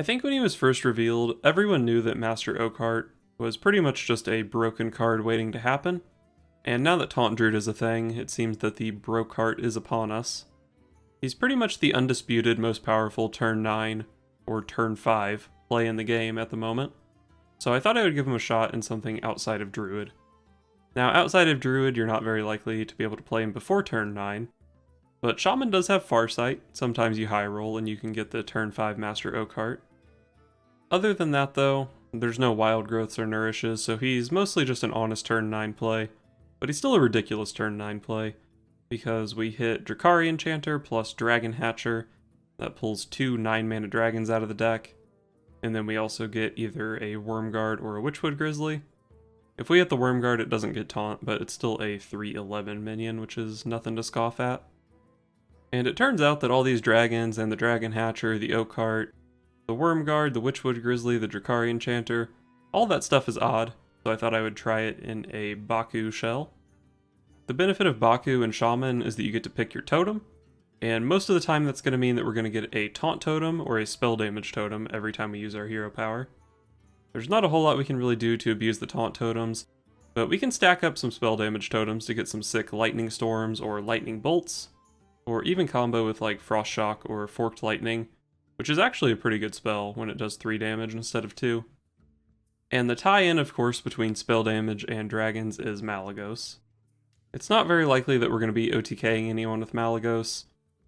I think when he was first revealed, everyone knew that Master Oakheart was pretty much just a broken card waiting to happen, and now that Taunt Druid is a thing, it seems that the broke heart is upon us. He's pretty much the undisputed most powerful turn 9 or turn 5 play in the game at the moment, so I thought I would give him a shot in something outside of Druid. Now outside of Druid, you're not very likely to be able to play him before turn 9, but Shaman does have Farsight. Sometimes you high roll and you can get the turn 5 Master Oakheart. Other than that though, there's no wild growths or nourishes, so he's mostly just an honest turn 9 play, but he's still a ridiculous turn 9 play, because we hit Drakari Enchanter plus Dragon Hatcher, that pulls 2 9-mana dragons out of the deck, and then we also get either a Wormguard or a Witchwood Grizzly. If we hit the Wormguard, it doesn't get taunt, but it's still a 3/11 minion, which is nothing to scoff at. And it turns out that all these dragons and the Dragon Hatcher, the Oakheart, the Wormguard, the Witchwood Grizzly, the Drakari Enchanter, all that stuff is odd, so I thought I would try it in a Baku shell. The benefit of Baku and Shaman is that you get to pick your totem, and most of the time that's going to mean that we're going to get a taunt totem or a spell damage totem every time we use our hero power. There's not a whole lot we can really do to abuse the taunt totems, but we can stack up some spell damage totems to get some sick lightning storms or lightning bolts, or even combo with like Frost Shock or Forked Lightning, which is actually a pretty good spell when it does 3 damage instead of 2. And the tie-in, of course, between spell damage and dragons is Malygos. It's not very likely that we're going to be OTKing anyone with Malygos,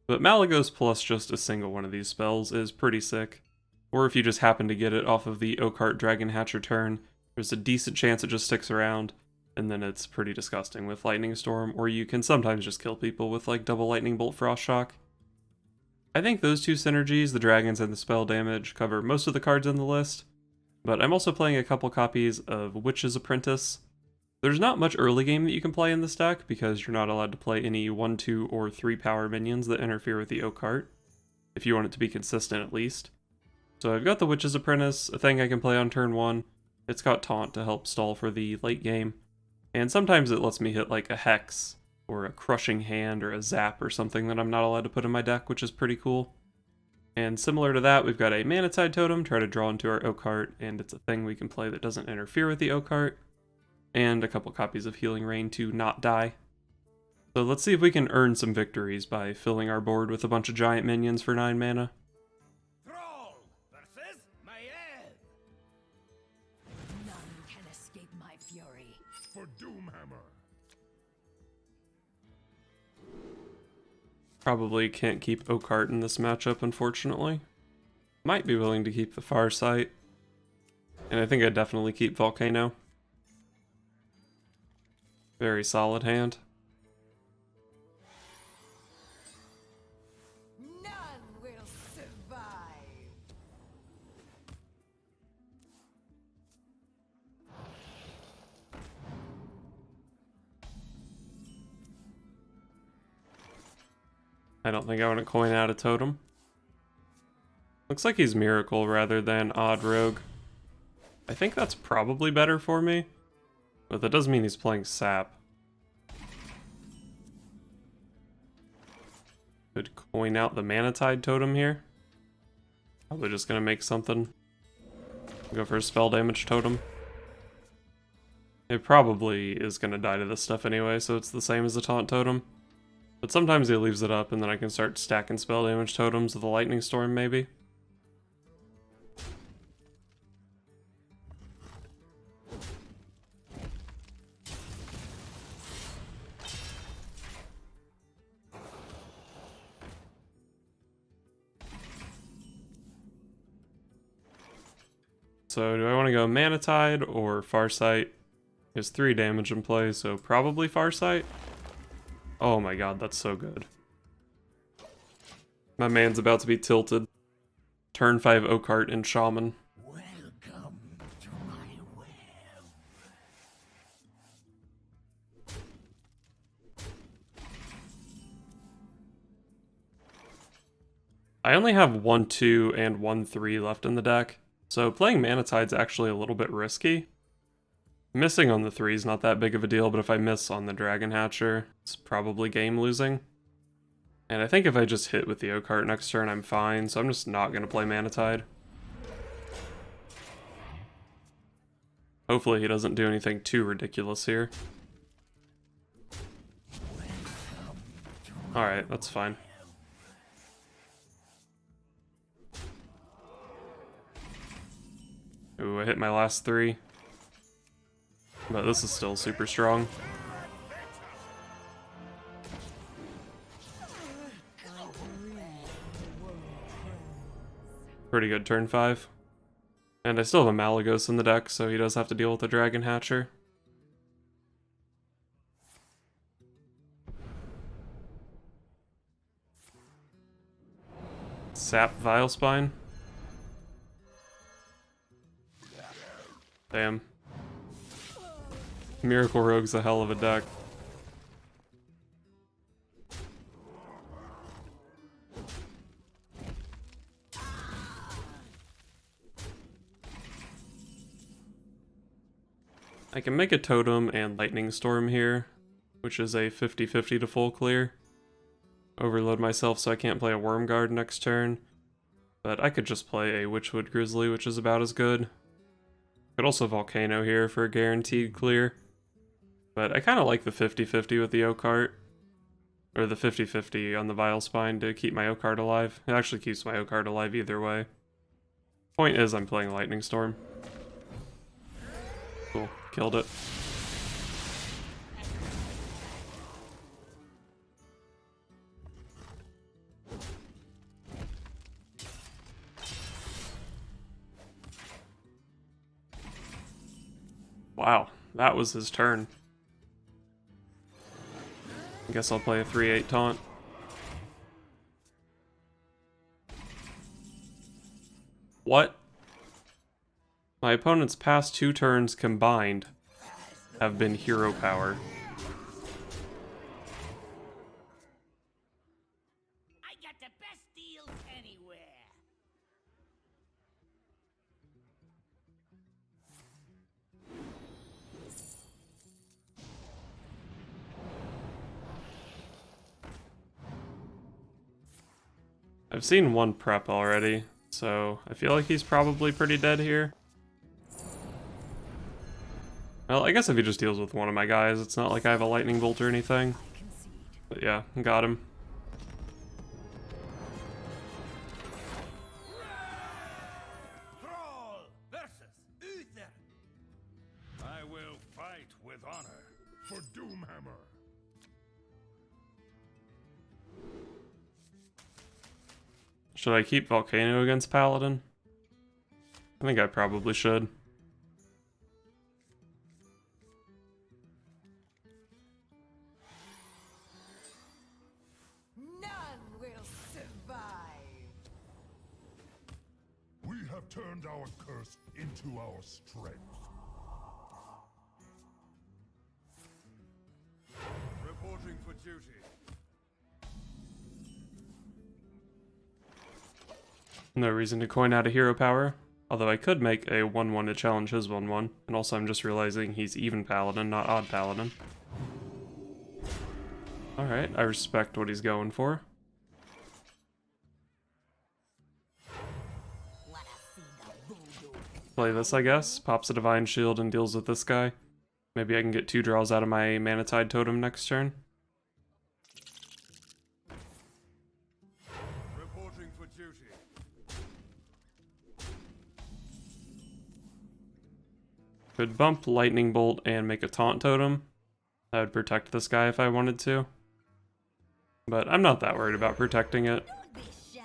but Malygos plus just a single one of these spells is pretty sick. Or if you just happen to get it off of the Oakheart Dragon Hatcher turn, there's a decent chance it just sticks around, and then it's pretty disgusting with Lightning Storm, or you can sometimes just kill people with like double Lightning Bolt Frost Shock. I think those two synergies, the dragons and the spell damage, cover most of the cards in the list, but I'm also playing a couple copies of Witch's Apprentice. There's not much early game that you can play in this deck because you're not allowed to play any 1, 2, or 3 power minions that interfere with the Oakheart, if you want it to be consistent at least. So I've got the Witch's Apprentice, a thing I can play on turn 1. It's got Taunt to help stall for the late game, and sometimes it lets me hit like a Hex, or a Crushing Hand, or a Zap, or something that I'm not allowed to put in my deck, which is pretty cool. And similar to that, we've got a Mana Tide Totem, try to draw into our Oakheart, and it's a thing we can play that doesn't interfere with the Oakheart, and a couple copies of Healing Rain to not die. So let's see if we can earn some victories by filling our board with a bunch of giant minions for 9 mana. Thrall versus Maiev. None can escape my fury. For Doomhammer. Probably can't keep Oakheart in this matchup, unfortunately. Might be willing to keep the Farsight, and I think I'd definitely keep Volcano. Very solid hand. None will survive. I don't think I want to coin out a totem. Looks like he's Miracle rather than Odd Rogue. I think that's probably better for me, but that does mean he's playing Sap. Could coin out the Mana Tide totem here. Probably just gonna make something. Go for a spell damage totem. It probably is gonna die to this stuff anyway, so it's the same as the taunt totem. But sometimes he leaves it up and then I can start stacking spell damage totems with a lightning storm maybe. So do I want to go Mana Tide or Farsight? There's 3 damage in play, so probably Farsight. Oh my god, that's so good. My man's about to be tilted. Turn 5 Oakheart and Shaman. Welcome to my web. I only have 1/2 and 1/3 left in the deck, so playing Mana Tide's actually a little bit risky. Missing on the 3 is not that big of a deal, but if I miss on the Dragon Hatcher, it's probably game losing. And I think if I just hit with the Oakheart next turn, I'm fine, so I'm just not going to play Mana Tide. Hopefully he doesn't do anything too ridiculous here. Alright, that's fine. Ooh, I hit my last 3. But this is still super strong. Pretty good turn 5. And I still have a Malagos in the deck, so he does have to deal with the Dragon Hatcher. Sap Vilespine. Damn. Miracle Rogue's a hell of a deck. I can make a Totem and Lightning Storm here, which is a 50-50 to full clear. Overload myself so I can't play a Wormguard next turn, but I could just play a Witchwood Grizzly, which is about as good. Could also Volcano here for a guaranteed clear, but I kind of like the 50-50 with the Oakheart, or the 50-50 on the Vilespine to keep my Oakheart alive. It actually keeps my Oakheart alive either way. Point is, I'm playing Lightning Storm. Cool, killed it. Wow, that was his turn. I guess I'll play a 3/8 taunt. What? My opponent's past 2 turns combined have been hero power. I got the best deal anywhere. I've seen 1 prep already, so I feel like he's probably pretty dead here. Well, I guess if he just deals with one of my guys, it's not like I have a lightning bolt or anything. But yeah, got him. Thrall versus Uther. I will fight with honor for Doomhammer. Should I keep Volcano against Paladin? I think I probably should. None will survive. We have turned our curse into our strength. Reporting for duty. No reason to coin out a hero power, although I could make a 1/1 to challenge his 1/1, and also I'm just realizing he's even Paladin, not odd Paladin. Alright, I respect what he's going for. Play this, I guess. Pops a Divine Shield and deals with this guy. Maybe I can get 2 draws out of my Manatide Totem next turn. Reporting for duty. Could bump Lightning Bolt and make a Taunt Totem. That would protect this guy if I wanted to. But I'm not that worried about protecting it. Don't be shy.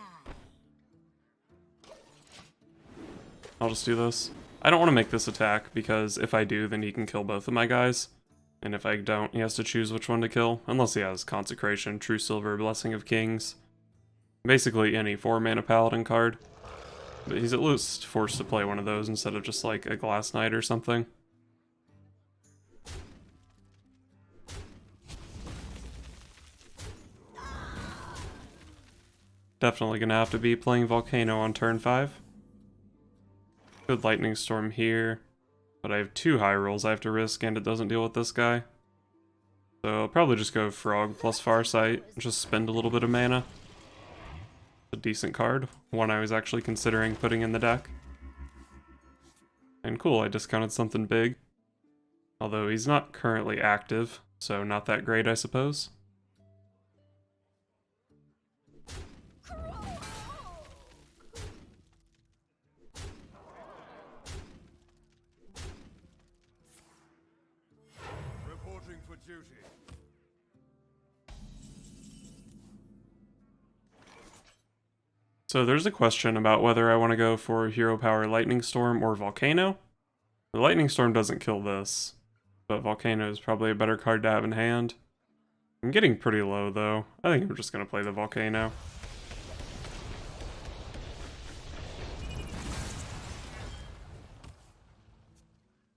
I'll just do this. I don't want to make this attack, because if I do, then he can kill both of my guys. And if I don't, he has to choose which one to kill, unless he has Consecration, True Silver, Blessing of Kings. Basically any 4-mana Paladin card. But he's at least forced to play one of those instead of just like a Glass Knight or something. Definitely gonna have to be playing Volcano on turn 5. Good Lightning Storm here, but I have 2 high rolls I have to risk and it doesn't deal with this guy. So I'll probably just go Frog plus Farsight, just spend a little bit of mana. A decent card, one I was actually considering putting in the deck. And cool, I discounted something big. Although he's not currently active, so not that great, I suppose. Reporting for duty. So there's a question about whether I want to go for Hero Power Lightning Storm or Volcano. The Lightning Storm doesn't kill this, but Volcano is probably a better card to have in hand. I'm getting pretty low though. I think I'm just going to play the Volcano.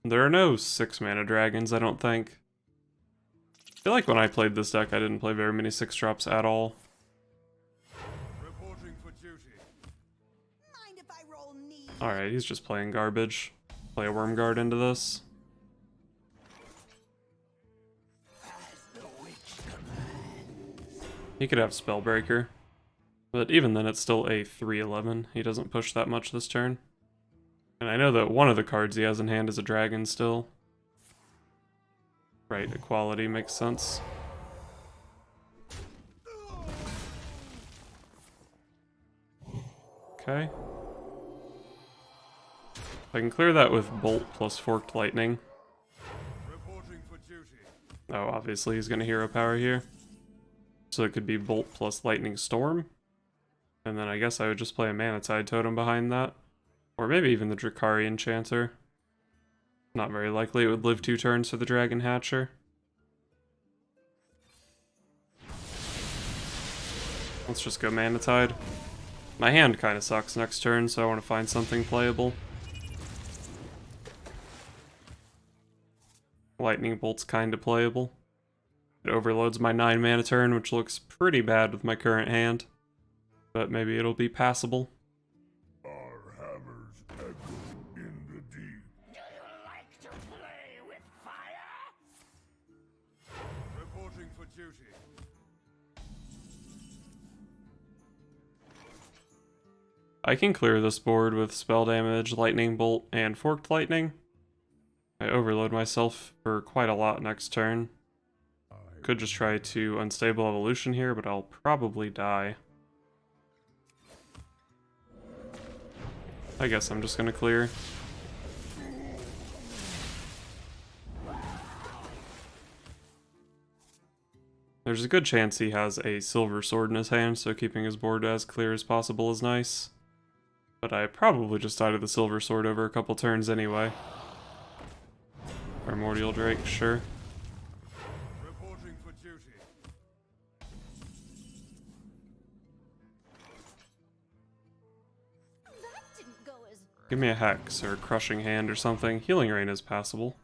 There are no 6-mana dragons, I don't think. I feel like when I played this deck, I didn't play very many 6-drops at all. Reporting for duty. Mind if I roll knee? Alright, he's just playing garbage. Play a Worm Guard into this. He could have Spellbreaker. But even then, it's still a 3/11. He doesn't push that much this turn. And I know that one of the cards he has in hand is a dragon still. Right, equality makes sense. Okay. I can clear that with Bolt plus Forked Lightning. Reporting for duty. Oh, obviously he's going to Hero Power here. So it could be Bolt plus Lightning Storm. And then I guess I would just play a Mana Tide Totem behind that. Or maybe even the Drakari Enchanter. Not very likely it would live 2 turns for the Dragon Hatcher. Let's just go Mana Tide. My hand kind of sucks next turn, so I want to find something playable. Lightning Bolt's kind of playable. It overloads my 9 mana turn, which looks pretty bad with my current hand. But maybe it'll be passable. Our hammers echo in the deep. Do you like to play with fire? Reporting for duty. I can clear this board with Spell Damage, Lightning Bolt, and Forked Lightning. I overload myself for quite a lot next turn. Could just try to Unstable Evolution here, but I'll probably die. I guess I'm just gonna clear. There's a good chance he has a Silver Sword in his hand, so keeping his board as clear as possible is nice. But I probably just died of the Silver Sword over a couple turns anyway. Primordial Drake, sure. Reporting for duty. That didn't go as Give me a Hex or a Crushing Hand or something. Healing Rain is passable.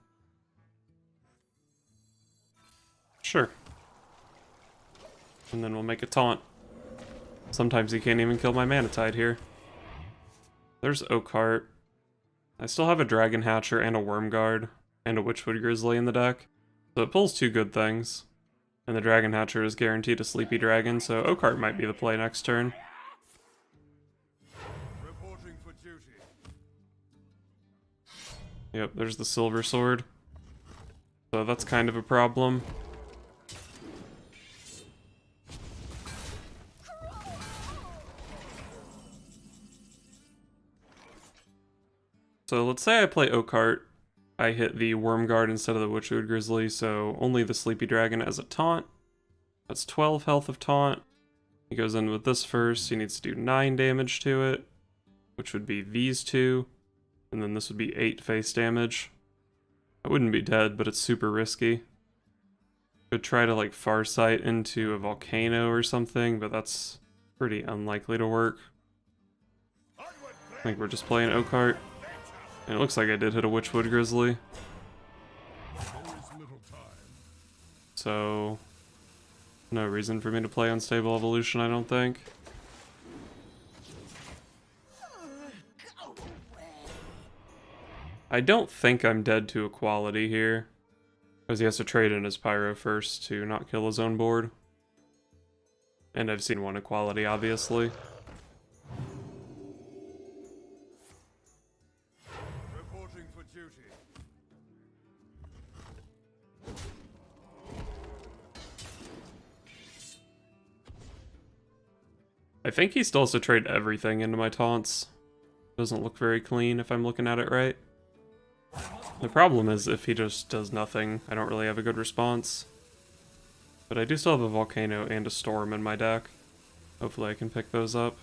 Sure. And then we'll make a taunt. Sometimes he can't even kill my Mana Tide here. There's Oakheart. I still have a Dragon Hatcher and a Worm Guard and a Witchwood Grizzly in the deck. So it pulls 2 good things. And the Dragon Hatcher is guaranteed a Sleepy Dragon, so Oakheart might be the play next turn. Reporting for duty. Yep, there's the Silver Sword. So that's kind of a problem. So let's say I play Oakheart. I hit the Worm Guard instead of the Witchwood Grizzly, so only the Sleepy Dragon as a taunt. That's 12 health of taunt. He goes in with this first. He needs to do 9 damage to it, which would be these 2. And then this would be 8 face damage. I wouldn't be dead, but it's super risky. Could try to like Farsight into a Volcano or something, but that's pretty unlikely to work. I think we're just playing Oakheart. And it looks like I did hit a Witchwood Grizzly. So, no reason for me to play Unstable Evolution, I don't think. I don't think I'm dead to Equality here, because he has to trade in his Pyro first to not kill his own board. And I've seen 1 Equality, obviously. Reporting for duty. I think he still has to trade everything into my taunts. Doesn't look very clean if I'm looking at it right. The problem is if he just does nothing, I don't really have a good response. But I do still have a Volcano and a Storm in my deck. Hopefully I can pick those up.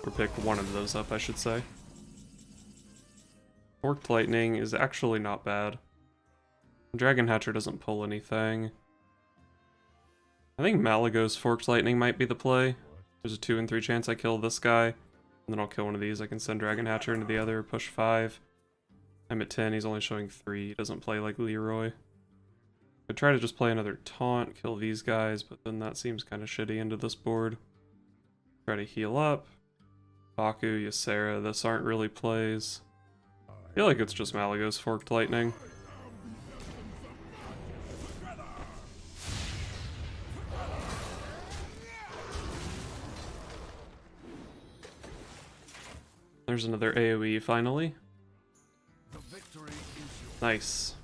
Or pick one of those up, I should say. Forked Lightning is actually not bad. Dragon Hatcher doesn't pull anything. I think Malago's Forked Lightning might be the play. There's a 2 in 3 chance I kill this guy, and then I'll kill one of these. I can send Dragon Hatcher into the other, push 5. I'm at 10, he's only showing 3. He doesn't play like Leroy. I'd try to just play another Taunt, kill these guys, but then that seems kind of shitty into this board. Try to heal up. Baku, Ysera, this aren't really plays. I feel like it's just Malago's Forked Lightning. There's another AoE finally. Nice.